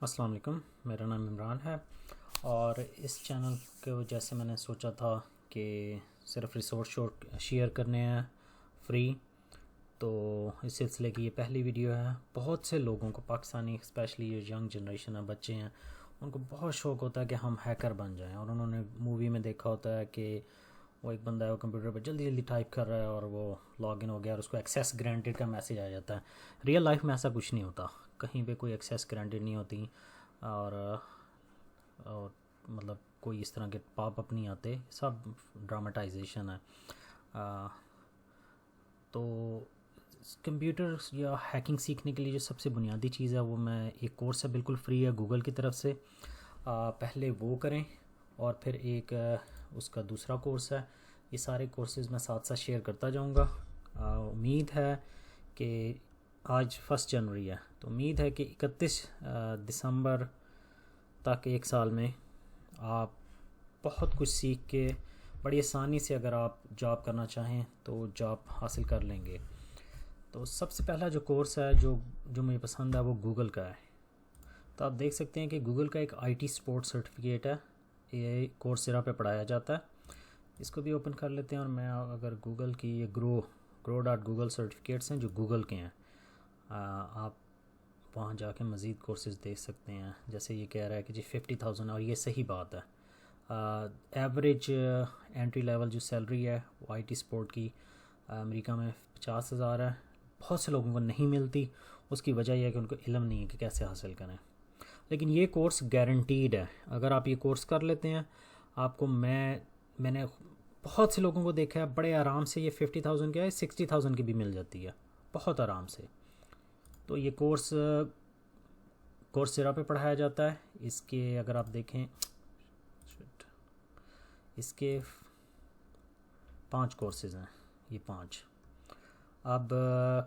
अस्सलाम वालेकुम। मेरा नाम इमरान है और इस चैनल के वजह से मैंने सोचा था कि सिर्फ रिसोर्स शेयर करने हैं फ्री। तो इस सिलसिले की ये पहली वीडियो है। बहुत से लोगों को, पाकिस्तानी स्पेशली ये यंग जनरेशन है, बच्चे हैं, उनको बहुत शौक़ होता है कि हम हैकर बन जाएं। और उन्होंने मूवी में देखा होता है कि वो एक बंदा है, वो कंप्यूटर पर जल्दी जल्दी टाइप कर रहा है और वो लॉगिन हो गया और उसको एक्सेस ग्रांटेड का मैसेज आ जाता है। रियल लाइफ में ऐसा कुछ नहीं होता, कहीं पे कोई एक्सेस ग्रांटेड नहीं होती। और और मतलब कोई इस तरह के पॉप अप नहीं आते, सब ड्रामेटाइजेशन है। तो कंप्यूटर या हैकिंग सीखने के लिए जो सबसे बुनियादी चीज़ है वो मैं एक कोर्स है, बिल्कुल फ्री है गूगल की तरफ से। पहले वो करें और फिर एक उसका दूसरा कोर्स है। ये सारे कोर्सेज़ मैं साथ साथ शेयर करता जाऊँगा। उम्मीद है कि आज 1 जनवरी है, तो उम्मीद है कि 31 दिसंबर तक एक साल में आप बहुत कुछ सीख के बड़ी आसानी से, अगर आप जॉब करना चाहें तो जॉब हासिल कर लेंगे। तो सबसे पहला जो कोर्स है जो मुझे पसंद है वो गूगल का है। तो आप देख सकते हैं कि गूगल का एक आईटी सपोर्ट सर्टिफिकेट है, ये कोर्सेरा पे पढ़ाया जाता है। इसको भी ओपन कर लेते हैं और मैं अगर गूगल की ये ग्रो.गूगल सर्टिफिकेट्स हैं जो गूगल के हैं, आप वहाँ जाके मज़ीद कोर्सेज़ देख सकते हैं। जैसे ये कह रहा है कि जी 50,000, और ये सही बात है। एवरेज एंट्री लेवल जो सैलरी है वो आईटी सपोर्ट की अमेरिका में 50,000 है। बहुत से लोगों को नहीं मिलती, उसकी वजह यह है कि उनको इल्म नहीं है कि कैसे हासिल करें। लेकिन ये कोर्स गारंटीड है। अगर आप ये कोर्स कर लेते हैं, आपको मैंने बहुत से लोगों को देखा है, बड़े आराम से ये 50,000 क्या है 60,000 की भी मिल जाती है, बहुत आराम से। तो ये कोर्सेरा पे पढ़ाया जाता है। इसके अगर आप देखें, इसके 5 कोर्सेज़ हैं, ये 5। अब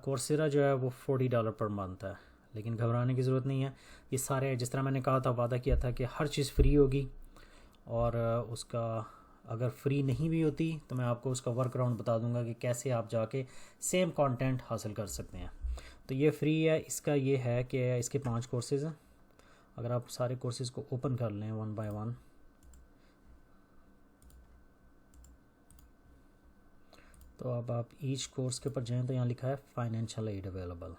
कोर्सेरा जो है वो $40 पर मंथ है, लेकिन घबराने की ज़रूरत नहीं है। ये सारे, जिस तरह मैंने कहा था, वादा किया था कि हर चीज़ फ्री होगी। और उसका अगर फ्री नहीं भी होती तो मैं आपको उसका वर्क अराउंड बता दूंगा कि कैसे आप जाके सेम कंटेंट हासिल कर सकते हैं। तो ये फ्री है। इसका ये है कि इसके 5 कोर्सेज़ हैं। अगर आप सारे कोर्सेज़ को ओपन कर लें वन बाय वन, तो अब आप ईच कोर्स के ऊपर जाएँ तो यहाँ लिखा है financial aid available.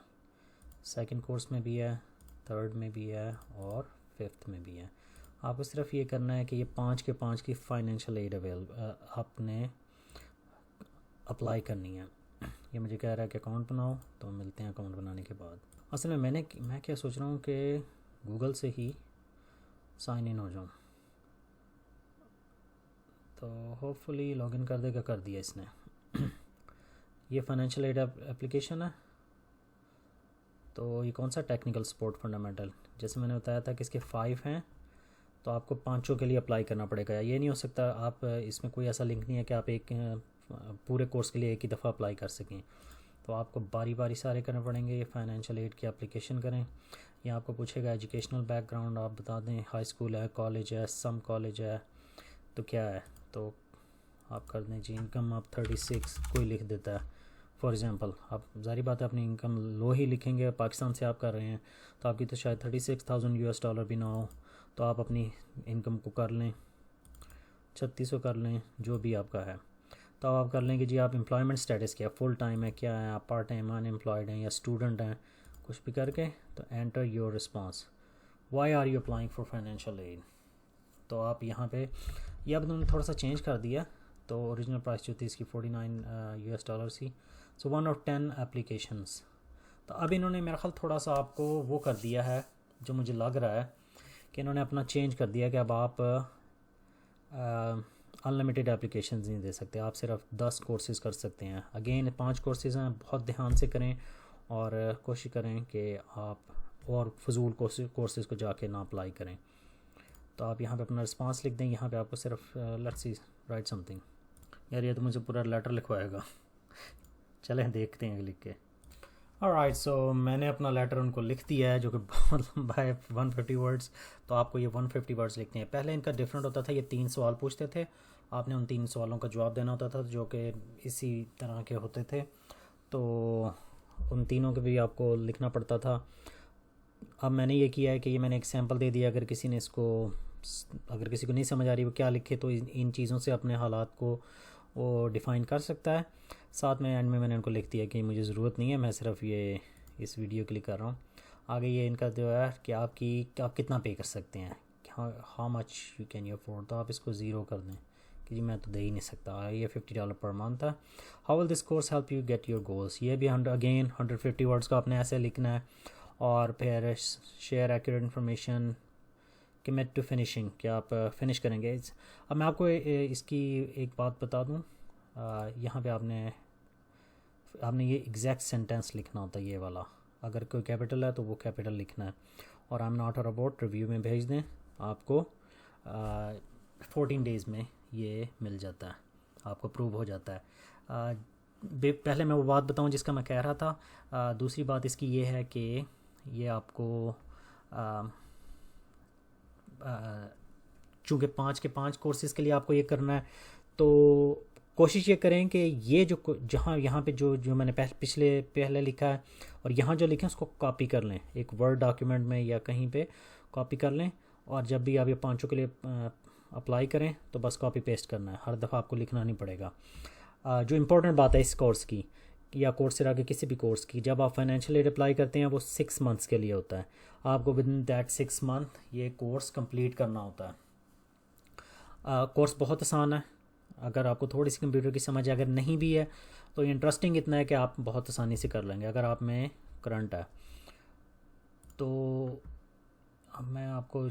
Second course में भी है, थर्ड में भी है और 5th में भी है। आपको सिर्फ ये करना है कि ये 5 के 5 की फाइनेंशियल एड आपने अप्लाई करनी है। ये मुझे कह रहा है कि अकाउंट बनाओ, तो मिलते हैं अकाउंट बनाने के बाद। असल में मैं क्या सोच रहा हूँ कि गूगल से ही साइन इन हो जाऊँ, तो होपफुली लॉगिन कर देगा। कर दिया इसने। ये फाइनेंशियल एड एप्लीकेशन है। तो ये कौन सा टेक्निकल सपोर्ट फंडामेंटल, जैसे मैंने बताया था कि इसके 5 हैं, तो आपको 5 के लिए अप्लाई करना पड़ेगा। ये नहीं हो सकता, आप इसमें कोई ऐसा लिंक नहीं है कि आप एक पूरे कोर्स के लिए एक ही दफ़ा अप्लाई कर सकें। तो आपको बारी बारी सारे करने पड़ेंगे। ये फाइनेंशियल एड की एप्लीकेशन करें। ये आपको पूछेगा एजुकेशनल बैकग्राउंड, आप बता दें हाई स्कूल है, कॉलेज है, सम कॉलेज है, तो क्या है। तो आप कर दें जी इनकम आप 36 कोई लिख देता है फॉर एग्ज़ाम्पल। आप ज़ाहिर बात है अपनी इनकम लो ही लिखेंगे, पाकिस्तान से आप कर रहे हैं तो आपकी तो शायद $36,000 भी ना हो। तो आप अपनी इनकम को कर लें 3600 कर लें, जो भी आपका है। तो आप कर लें कि जी आप एम्प्लॉयमेंट स्टेटस क्या है, फुल टाइम है, क्या है, आप पार्ट टाइम अनएम्प्लॉयड हैं या स्टूडेंट हैं, कुछ भी करके। तो enter your response, why are you applying for financial aid. तो आप यहाँ पे, ये अब उन्होंने थोड़ा सा चेंज कर दिया। तो ओरिजिनल प्राइस जो थी इसकी $49 थी। सो 1 of 10 एप्लीकेशंस। तो अब इन्होंने मेरा ख्याल थोड़ा सा आपको वो कर दिया है, जो मुझे लग रहा है कि इन्होंने अपना चेंज कर दिया कि अब आप अनलिमिटेड एप्लीकेशंस नहीं दे सकते, आप सिर्फ 10 कोर्सेज़ कर सकते हैं। अगेन 5 कोर्सेज़ हैं, बहुत ध्यान से करें और कोशिश करें कि आप और फजूल कोर्सेज़ को जाके ना अप्लाई करें। तो आप यहाँ पे अपना रिस्पांस लिख दें। यहाँ पे आपको सिर्फ लेट्स सी राइट समथिंग। यार ये तो मुझे पूरा लेटर लिखवाएगा। चलें देखते हैं लिख के। ऑलराइट, सो मैंने अपना लेटर उनको लिख दिया है, जो कि बहुत लंबा है, 150 वर्ड्स। तो आपको ये 150 वर्ड्स लिखते हैं। पहले इनका डिफरेंट होता था, ये 3 सवाल पूछते थे, आपने उन 3 सवालों का जवाब देना होता था, जो कि इसी तरह के होते थे। तो उन तीनों के भी आपको लिखना पड़ता था। अब मैंने ये किया है कि ये मैंने एक सैम्पल दे दिया, अगर किसी को नहीं समझ आ रही वो क्या लिखे तो इन चीज़ों से अपने हालात को वो डिफ़ाइन कर सकता है। साथ में एंड में मैंने उनको लिख दिया कि मुझे ज़रूरत नहीं है, मैं सिर्फ ये इस वीडियो के लिए कर रहा हूँ। आगे ये इनका जो है कि आप कितना पे कर सकते हैं, how much you can you afford, तो आप इसको ज़ीरो कर दें कि जी मैं तो दे ही नहीं सकता, ये $50 पर मंथ है। How will this course help you get your goals, ये भी 150 वर्ड्स का आपने ऐसे लिखना है। और फिर share accurate information, commit to finishing, कि आप फिनिश करेंगे। अब मैं आपको इसकी एक बात बता दूं, यहाँ पे आपने ये एग्जैक्ट सेंटेंस लिखना होता है, ये वाला। अगर कोई कैपिटल है तो वो कैपिटल लिखना है। और I am not a robot review में भेज दें, आपको 14 डेज़ में ये मिल जाता है, आपको प्रूव हो जाता है। पहले मैं वो बात बताऊं जिसका मैं कह रहा था। दूसरी बात इसकी ये है कि ये आपको चूँकि 5 के 5 कोर्सेज़ के लिए आपको ये करना है, तो कोशिश ये करें कि ये जो यहाँ पे जो मैंने पहले लिखा है और यहाँ जो लिखा है उसको कॉपी कर लें, एक वर्ड डॉक्यूमेंट में या कहीं पे कॉपी कर लें। और जब भी आप ये 5 के लिए अप्लाई करें तो बस कॉपी पेस्ट करना है, हर दफ़ा आपको लिखना नहीं पड़ेगा। जो इम्पोर्टेंट बात है इस कोर्स की या कोर्सेरा के किसी भी कोर्स की, जब आप फाइनेंशियल एड अप्लाई करते हैं वो 6 मंथ्स के लिए होता है। आपको विद इन दैट 6 मंथ ये कोर्स कंप्लीट करना होता है। कोर्स बहुत आसान है, अगर आपको थोड़ी सी कंप्यूटर की समझ अगर नहीं भी है तो इंटरेस्टिंग इतना है कि आप बहुत आसानी से कर लेंगे अगर आप में करंट है। तो अब मैं आपको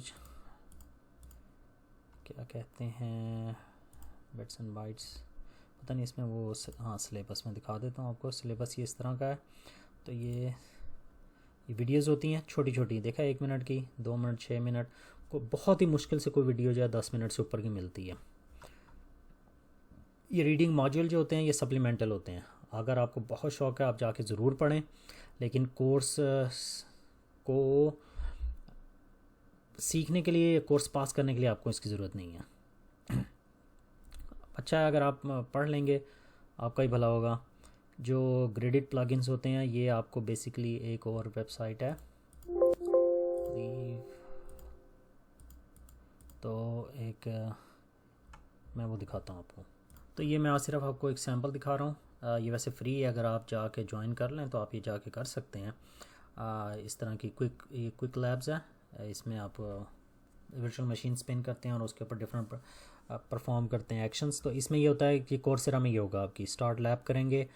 क्या कहते हैं, बिट्स एंड बाइट्स, पता नहीं इसमें वो, हाँ सिलेबस में दिखा देता हूँ आपको। सिलेबस ये इस तरह का है। तो ये वीडियोज़ होती हैं छोटी छोटी, देखा 1 मिनट की, 2 मिनट, 6 मिनट को, बहुत ही मुश्किल से कोई वीडियो जो है 10 मिनट से ऊपर की मिलती है। ये रीडिंग मॉड्यूल जो होते हैं ये सप्लीमेंटल होते हैं। अगर आपको बहुत शौक़ है आप जाके ज़रूर पढ़ें, लेकिन कोर्स को सीखने के लिए, कोर्स पास करने के लिए आपको इसकी ज़रूरत नहीं है। अच्छा है अगर आप पढ़ लेंगे, आपका ही भला होगा। जो ग्रेडेड प्लगइन्स होते हैं ये आपको बेसिकली, एक और वेबसाइट है, तो एक मैं वो दिखाता हूँ आपको। तो ये मैं आज सिर्फ आपको एक सैम्पल दिखा रहा हूँ। ये वैसे फ्री है, अगर आप जाके ज्वाइन कर लें तो आप ये जाके कर सकते हैं। इस तरह की क्विक लैब्स है, इसमें आप वर्चुअल मशीन स्पिन करते हैं और उसके ऊपर डिफरेंट परफॉर्म करते हैं एक्शंस। तो इसमें ये होता है कि कोर्सेरा में ये होगा, आपकी स्टार्ट लैब करेंगे,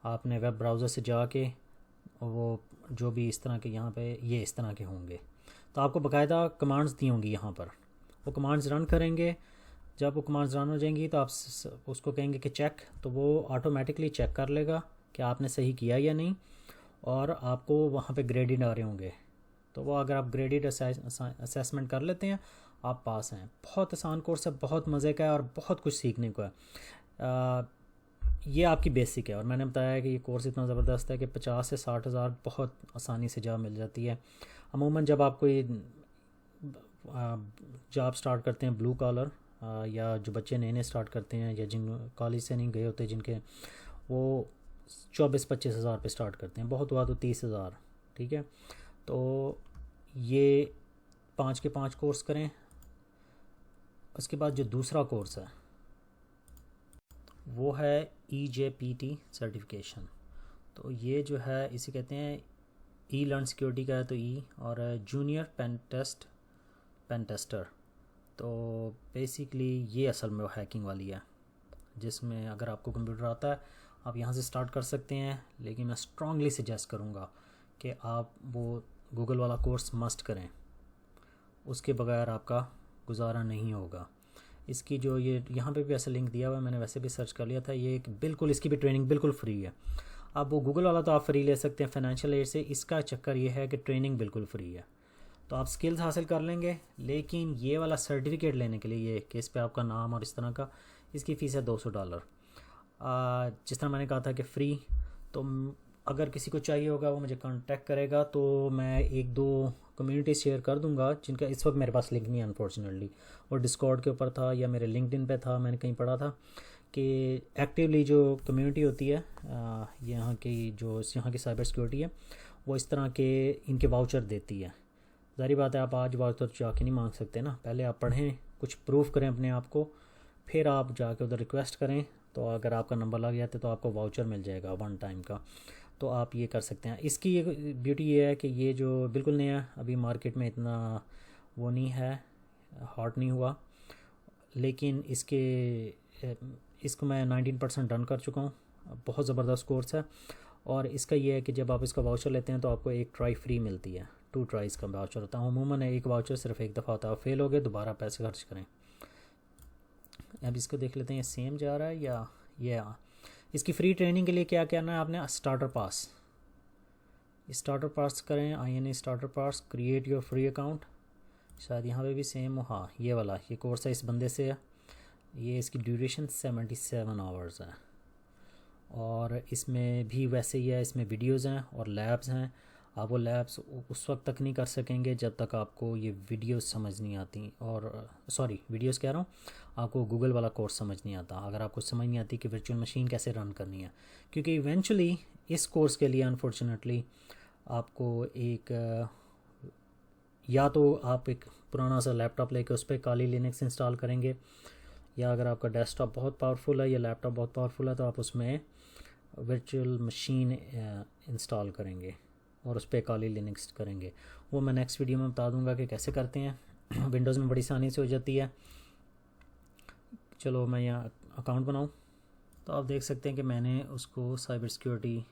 आपने वेब ब्राउज़र से जाके वो जो भी इस तरह के यहाँ पे ये इस तरह के होंगे, तो आपको बाकायदा कमांड्स दी होंगी यहाँ पर, वो कमांड्स रन करेंगे। जब वो कमांड्स रन हो जाएंगी तो आप उसको कहेंगे कि चेक, तो वो ऑटोमेटिकली चेक कर लेगा कि आपने सही किया या नहीं, और आपको वहाँ पे ग्रेडेड आ रहे होंगे। तो वो अगर आप ग्रेडेड असेसमेंट कर लेते हैं आप पास हैं। बहुत आसान कोर्स है, बहुत मज़े का है और बहुत कुछ सीखने को है। ये आपकी बेसिक है, और मैंने बताया कि ये कोर्स इतना ज़बरदस्त है कि 50 से 60 हज़ार बहुत आसानी से जॉब मिल जाती है। अमूमन जब आप कोई जॉब स्टार्ट करते हैं, ब्लू कॉलर, या जो बच्चे नए नए स्टार्ट करते हैं या जिन कॉलेज से नहीं गए होते जिनके, वो 24-25 हज़ार पे स्टार्ट करते हैं, बहुत हुआ तो 30 हज़ार। ठीक है, तो ये 5 के 5 कोर्स करें। उसके बाद जो दूसरा कोर्स है वो है EJPT सर्टिफिकेशन। तो ये जो है इसे कहते हैं ई लर्न सिक्योरिटी का है तो ई, और जूनियर पेन टेस्टर। तो बेसिकली ये असल में वो हैकिंग वाली है, जिसमें अगर आपको कंप्यूटर आता है आप यहाँ से स्टार्ट कर सकते हैं, लेकिन मैं स्ट्रांगली सजेस्ट करूँगा कि आप वो गूगल वाला कोर्स मस्ट करें, उसके बगैर आपका गुजारा नहीं होगा। इसकी जो ये यहाँ पे भी ऐसा लिंक दिया हुआ है, मैंने वैसे भी सर्च कर लिया था, ये एक बिल्कुल, इसकी भी ट्रेनिंग बिल्कुल फ्री है। अब वो गूगल वाला तो आप फ्री ले सकते हैं फाइनेंशियल एड से, इसका चक्कर ये है कि ट्रेनिंग बिल्कुल फ्री है, तो आप स्किल्स हासिल कर लेंगे। लेकिन ये वाला सर्टिफिकेट लेने के लिए, ये केस पे आपका नाम और इस तरह का, इसकी फ़ीस है $200। जिस तरह मैंने कहा था कि फ्री, तो अगर किसी को चाहिए होगा वो मुझे कांटेक्ट करेगा, तो मैं 1-2 कम्युनिटी शेयर कर दूंगा जिनका इस वक्त मेरे पास लिंक नहीं है अनफॉर्चुनेटली, और डिस्कॉर्ड के ऊपर था या मेरे लिंक्डइन पे था, मैंने कहीं पढ़ा था कि एक्टिवली जो कम्युनिटी होती है यहाँ की, जो यहाँ की साइबर सिक्योरिटी है, वो इस तरह के इनके वाउचर देती है ज़ाहिर बात है आप आज वाउचर जाके नहीं मांग सकते ना, पहले आप पढ़ें, कुछ प्रूफ करें अपने आप को, फिर आप जाके उधर रिक्वेस्ट करें। तो अगर आपका नंबर लग जाता है तो आपको वाउचर मिल जाएगा 1 टाइम का। तो आप ये कर सकते हैं। इसकी ये ब्यूटी ये है कि ये जो बिल्कुल नया अभी मार्केट में इतना वो नहीं है, हॉट नहीं हुआ, लेकिन इसको मैं 19% डन कर चुका हूँ। बहुत ज़बरदस्त कोर्स है। और इसका ये है कि जब आप इसका वाउचर लेते हैं तो आपको एक ट्राई फ्री मिलती है, 2 ट्राइज़ का वाउचर होता है। अमूमन एक वाउचर सिर्फ एक दफ़ा होता है, फेल हो गए दोबारा पैसे खर्च करें। अब इसको देख लेते हैं, ये सेम जा रहा है या ये इसकी फ्री ट्रेनिंग के लिए क्या करना है आपने, स्टार्टर पास करें, INA starter pass, create your free account. शायद यहाँ पे भी सेम हो, हाँ ये वाला, ये कोर्स है इस बंदे से है। ये इसकी ड्यूरेशन 77 आवर्स है और इसमें भी वैसे ही है, इसमें वीडियोज़ हैं और लैब्स हैं। आप वो लैब्स उस वक्त तक नहीं कर सकेंगे जब तक आपको ये वीडियोस समझ नहीं आती, और सॉरी वीडियोस कह रहा हूँ, आपको गूगल वाला कोर्स समझ नहीं आता। अगर आपको समझ नहीं आती कि वर्चुअल मशीन कैसे रन करनी है, क्योंकि इवेंचुअली इस कोर्स के लिए अनफॉर्चुनेटली आपको या तो आप एक पुराना सा लैपटॉप लेके उस पर काली लिनक्स इंस्टॉल करेंगे, या अगर आपका डेस्कटॉप बहुत पावरफुल है या लैपटॉप बहुत पावरफुल है तो आप उसमें वर्चुअल मशीन इंस्टॉल करेंगे और उस पर काली लिनक्स करेंगे। वो मैं नेक्स्ट वीडियो में बता दूंगा कि कैसे करते हैं। विंडोज़ में बड़ी आसानी से हो जाती है। चलो मैं यहाँ अकाउंट बनाऊँ, तो आप देख सकते हैं कि मैंने उसको साइबर सिक्योरिटी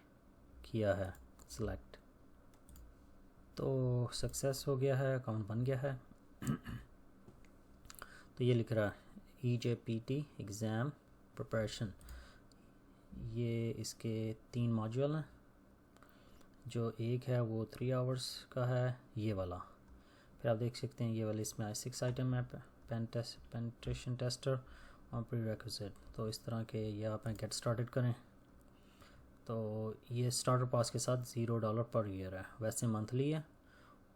किया है सिलेक्ट, तो सक्सेस हो गया है, अकाउंट बन गया है। तो ये लिख रहा है EJPT एग्ज़ाम प्रिपरेशन। ये इसके 3 मॉड्यूल हैं, जो एक है वो 3 आवर्स का है, ये वाला। फिर आप देख सकते हैं ये वाले इसमें 6 आइटम है, पेनिट्रेशन टेस्टर और प्रीरेक्विजिट। तो इस तरह के ये आप गेट स्टार्टेड करें। तो ये स्टार्टर पास के साथ $0 पर ईयर है, वैसे मंथली है,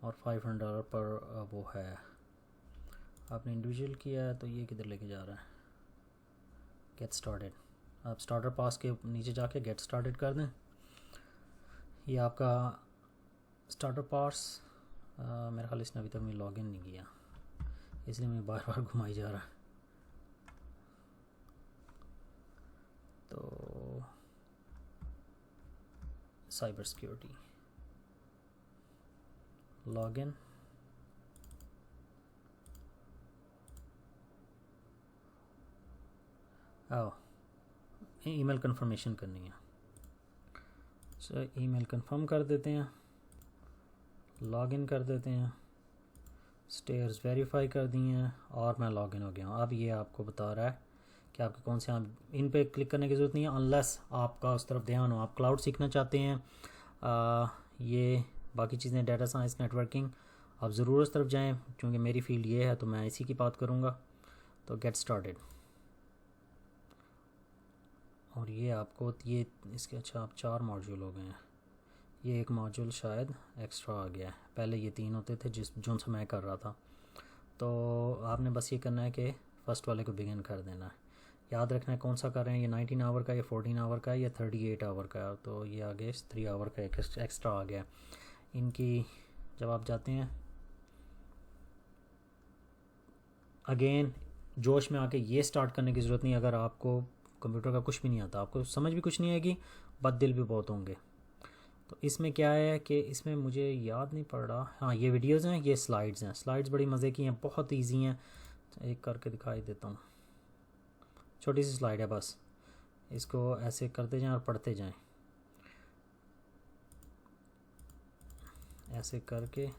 और $500 पर वो है। आपने इंडिविजुअल किया है तो ये किधर लेके जा रहा है, गेट स्टार्टेड। आप स्टार्टर पास के नीचे जाके गेट स्टार्टेड कर दें। ये आपका स्टार्टर पास, मेरे ख्याल इसने अभी तक मैं लॉगिन नहीं किया, इसलिए मैं बार बार घुमाई जा रहा है। तो साइबर सिक्योरिटी लॉगिन, आओ ईमेल कंफर्मेशन करनी है। सो ईमेल कंफर्म कर देते हैं, लॉगिन कर देते हैं, स्टेयर्स वेरीफाई कर दी हैं और मैं लॉगिन हो गया हूँ। अब ये आपको बता रहा है कि आपके कौन से, आप इन पे क्लिक करने की ज़रूरत नहीं है अनलेस आपका उस तरफ ध्यान हो, आप क्लाउड सीखना चाहते हैं, ये बाकी चीज़ें डाटा साइंस नेटवर्किंग, आप ज़रूर उस तरफ जाएं, क्योंकि मेरी फील्ड ये है तो मैं इसी की बात करूँगा। तो गेट स्टार्टेड, और ये आपको ये इसके अच्छा आप 4 मॉड्यूल हो गए हैं, ये एक मॉड्यूल शायद एक्स्ट्रा आ गया है, पहले ये 3 होते थे जो से मैं कर रहा था। तो आपने बस ये करना है कि फ़र्स्ट वाले को बिगिन कर देना है। याद रखना है कौन सा कर रहे हैं, ये 19 आवर का, या 14 आवर का, या 38 आवर का। तो ये आगे 3 आवर का एक एक्स्ट्रा आ गया। इनकी जब आप जाते हैं अगेन जोश में आके ये स्टार्ट करने की ज़रूरत नहीं। अगर आपको कंप्यूटर का कुछ भी नहीं आता, आपको समझ भी कुछ नहीं आएगी, बददिल भी बहुत होंगे। तो इसमें क्या है कि इसमें मुझे याद नहीं पड़ रहा, हाँ ये वीडियोस हैं, ये स्लाइड्स हैं, स्लाइड्स बड़ी मज़े की हैं, बहुत इजी हैं। एक करके दिखाई देता हूँ, छोटी सी स्लाइड है, बस इसको ऐसे करते जाएं और पढ़ते जाएं, ऐसे करके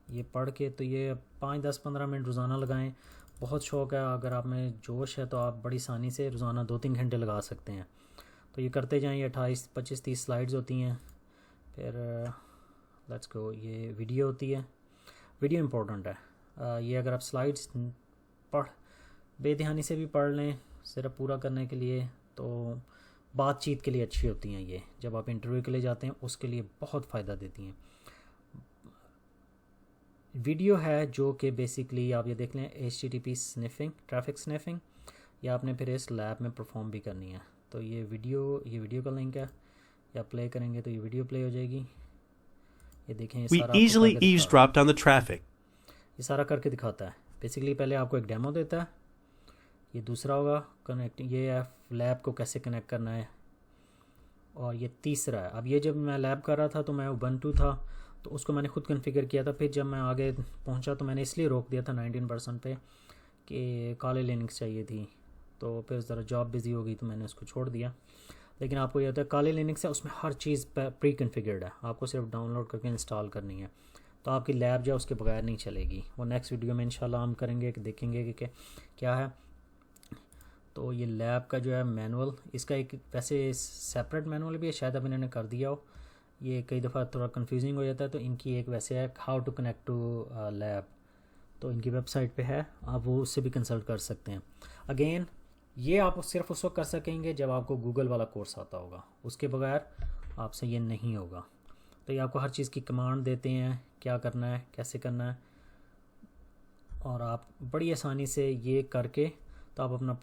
ये पढ़ के। तो ये 5, 10, 15 मिनट रोज़ाना लगाएं। बहुत शौक़ है, अगर आप में जोश है तो आप बड़ी आसानी से रोज़ाना 2-3 घंटे लगा सकते हैं। तो ये करते जाएं। ये 28, 25, 30 स्लाइड्स होती हैं। फिर लेट्स गो, ये वीडियो होती है, वीडियो इम्पोर्टेंट है। ये अगर आप स्लाइड्स बेध्यानी से भी पढ़ लें सिर्फ पूरा करने के लिए, तो बातचीत के लिए अच्छी होती हैं। ये जब आप इंटरव्यू के लिए जाते हैं उसके लिए बहुत फ़ायदा देती हैं। वीडियो है जो कि बेसिकली आप ये देख लें, HTTP स्निफिंग, ट्रैफिक स्निफिंग, या आपने फिर इस लैब में परफॉर्म भी करनी है। तो ये वीडियो का लिंक है, या प्ले करेंगे तो ये वीडियो प्ले हो जाएगी। ये देखें, ये We सारा आपको easily करके दिखा, eavesdropped on the traffic. ये सारा करके दिखाता है। बेसिकली पहले आपको एक डेमो देता है, ये दूसरा होगा कनेक्ट, ये है लैब को कैसे कनेक्ट करना है, और ये तीसरा है। अब ये जब मैं लैब कर रहा था तो मैं उबंटू था तो उसको मैंने खुद कॉन्फ़िगर किया था, फिर जब मैं आगे पहुंचा तो मैंने इसलिए रोक दिया था 19% पे कि काले लिनक्स चाहिए थी, तो फिर ज़रा जॉब बिज़ी हो गई तो मैंने उसको छोड़ दिया। लेकिन आपको ये होता है काले लिनक्स है, उसमें हर चीज़ प्री कॉन्फ़िगर्ड है, आपको सिर्फ डाउनलोड करके इंस्टॉल करनी है, तो आपकी लैब जो है उसके बगैर नहीं चलेगी। वो नेक्स्ट वीडियो में इंशाल्लाह हम करेंगे कि देखेंगे कि क्या है। तो ये लैब का जो है मैनुअल, इसका एक वैसे सेपरेट मैनुअल भी है, शायद अब इन्होंने कर दिया हो, ये कई दफ़ा थोड़ा कंफ्यूजिंग हो जाता है। तो इनकी एक वैसे है how to connect to lab, तो इनकी वेबसाइट पे है, आप वो उससे भी कंसल्ट कर सकते हैं। अगेन ये आप सिर्फ उस वक्त कर सकेंगे जब आपको गूगल वाला कोर्स आता होगा, उसके बगैर आपसे ये नहीं होगा। तो ये आपको हर चीज़ की कमांड देते हैं, क्या करना है, कैसे करना है, और आप बड़ी आसानी से ये करके तो आप अपना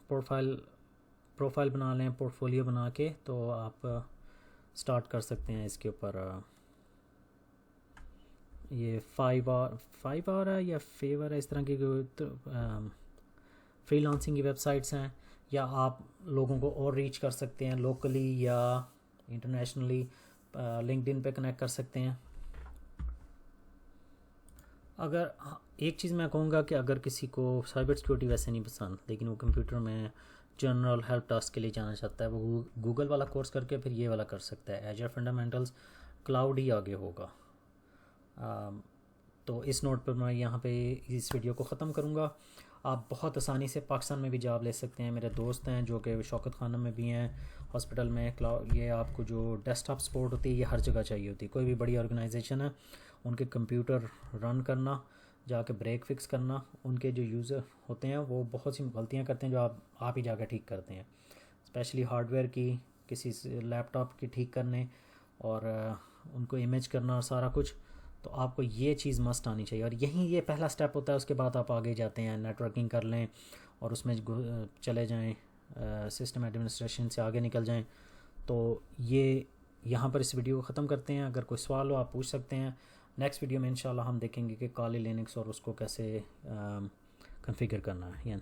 प्रोफाइल बना लें, पोर्टफोलियो बना के, तो आप स्टार्ट कर सकते हैं इसके ऊपर। ये 5 आवर है या फेवर है, इस तरह की फ्रीलांसिंग की वेबसाइट्स हैं, या आप लोगों को और रीच कर सकते हैं लोकली या इंटरनेशनली, लिंक्डइन पे कनेक्ट कर सकते हैं। अगर एक चीज़ मैं कहूँगा कि अगर किसी को साइबर सिक्योरिटी वैसे नहीं पसंद, लेकिन वो कंप्यूटर में जनरल हेल्प टास्क के लिए जाना चाहता है, वो गूगल वाला कोर्स करके फिर ये वाला कर सकता है, एजर फंडामेंटल्स। क्लाउड ही आगे होगा। तो इस नोट पर मैं यहाँ पे इस वीडियो को ख़त्म करूँगा। आप बहुत आसानी से पाकिस्तान में भी जॉब ले सकते हैं। मेरे दोस्त हैं जो कि शौकत खाना में भी हैं, हॉस्पिटल में। क्लाउड, ये आपको जो डेस्कटॉप सपोर्ट होती है ये हर जगह चाहिए होती है। कोई भी बड़ी ऑर्गेनाइजेशन है, उनके कंप्यूटर रन करना, जाके ब्रेक फिक्स करना, उनके जो यूज़र होते हैं वो बहुत सी गलतियाँ करते हैं जो आप ही जाकर ठीक करते हैं, स्पेशली हार्डवेयर की, किसी लैपटॉप की ठीक करने और उनको इमेज करना और सारा कुछ। तो आपको ये चीज़ मस्ट आनी चाहिए, और यही ये पहला स्टेप होता है। उसके बाद आप आगे जाते हैं, नेटवर्किंग कर लें और उसमें चले जाएं, सिस्टम एडमिनिस्ट्रेशन से आगे निकल जाएं। तो ये यहाँ पर इस वीडियो को ख़त्म करते हैं। अगर कोई सवाल हो आप पूछ सकते हैं। नेक्स्ट वीडियो में इंशाल्लाह हम देखेंगे कि काली लिनक्स और उसको कैसे कॉन्फ़िगर करना है।